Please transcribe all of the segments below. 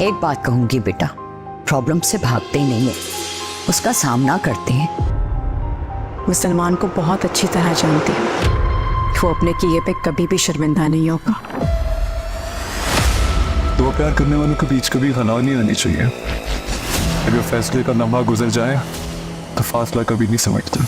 एक बात कहूंगी बेटा, प्रॉब्लम से भागते ही नहीं है, उसका सामना करते हैं। वो सलमान को बहुत अच्छी तरह जानती है, वो अपने किए पे कभी भी शर्मिंदा नहीं होगा। दो प्यार करने वालों के बीच कभी खनाव नहीं आनी चाहिए। अगर फैसले का लम्हा गुजर जाए तो फासला कभी नहीं समझता।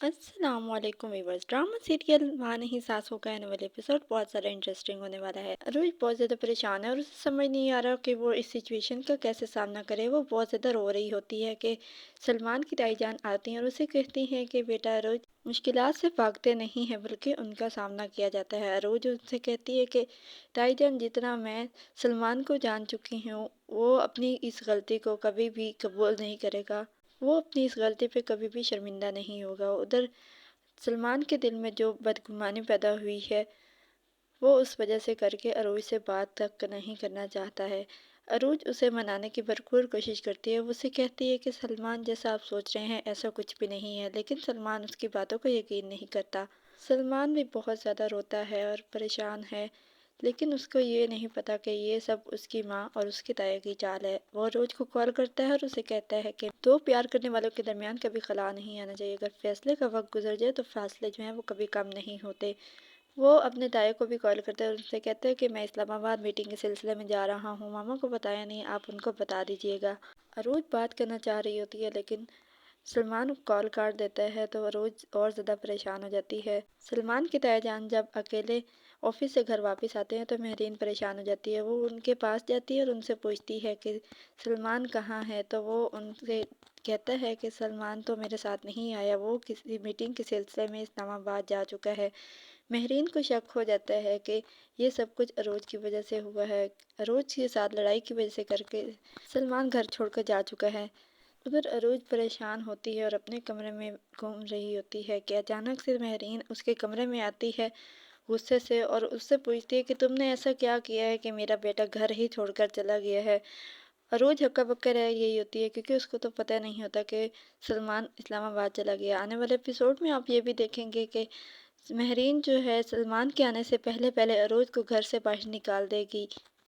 अस्सलामुअलैकुम व्यूअर्स, ड्रामा सीरियल माँ नहीं सासों का आने वाला एपिसोड बहुत ज़्यादा इंटरेस्टिंग होने वाला है। रोज बहुत ज़्यादा परेशान है और उसे समझ नहीं आ रहा कि वो इस सिचुएशन का कैसे सामना करे। वो बहुत ज़्यादा रो रही होती है कि सलमान की ताईजान आती हैं और उसे कहती हैं कि बेटा रोज मुश्किलात से भागते नहीं हैं बल्कि उनका सामना किया जाता है। रोज उनसे कहती है कि ताईजान, जितना मैं सलमान को जान चुकी हूँ वो अपनी इस गलती को कभी भी कबूल नहीं करेगा, वो अपनी इस गलती पे कभी भी शर्मिंदा नहीं होगा। उधर सलमान के दिल में जो बदगुमानी पैदा हुई है वो उस वजह से करके अरूज से बात तक नहीं करना चाहता है। अरूज उसे मनाने की भरपूर कोशिश करती है। वो उसे कहती है कि सलमान, जैसा आप सोच रहे हैं ऐसा कुछ भी नहीं है, लेकिन सलमान उसकी बातों को यकीन नहीं करता। सलमान भी बहुत ज़्यादा रोता है और परेशान है, लेकिन उसको ये नहीं पता कि ये सब उसकी माँ और उसकी ताया की चाल है। वो रोज को कॉल करता है और उसे कहता है कि दो प्यार करने वालों के दरमियान कभी खला नहीं आना चाहिए। अगर फैसले का वक्त गुजर जाए तो फासले जो हैं वो कभी कम नहीं होते। वो अपने ताया को भी कॉल करता है और उनसे कहता है कि मैं इस्लामाबाद मीटिंग के सिलसिले में जा रहा हूँ, मामा को बताया नहीं, आप उनको बता दीजिएगा। अरूज बात करना चाह रही होती है लेकिन सलमान कॉल काट देता है तो रोज और ज़्यादा परेशान हो जाती है। सलमान की ताया जान जब अकेले ऑफिस से घर वापस आते हैं तो महरीन परेशान हो जाती है। वो उनके पास जाती है और उनसे पूछती है कि सलमान कहाँ है, तो वो उनसे कहता है कि सलमान तो मेरे साथ नहीं आया, वो किसी मीटिंग के सिलसिले में इस्लामाबाद जा चुका है। महरीन को शक हो जाता है कि ये सब कुछ अरोज की वजह से हुआ है, अरोज के साथ लड़ाई की वजह से करके सलमान घर छोड़कर जा चुका है। उधर अरूज परेशान होती है और अपने कमरे में घूम रही होती है कि अचानक से महरीन उसके कमरे में आती है गुस्से से और उससे पूछती है कि तुमने ऐसा क्या किया है कि मेरा बेटा घर ही छोड़कर चला गया है। अरूज हक्का बक्का रह गई होती है क्योंकि उसको तो पता नहीं होता कि सलमान इस्लामाबाद चला गया। आने वाले एपिसोड में आप ये भी देखेंगे कि महरीन जो है सलमान के आने से पहले पहले अरूज को घर से बाहर निकाल देगी।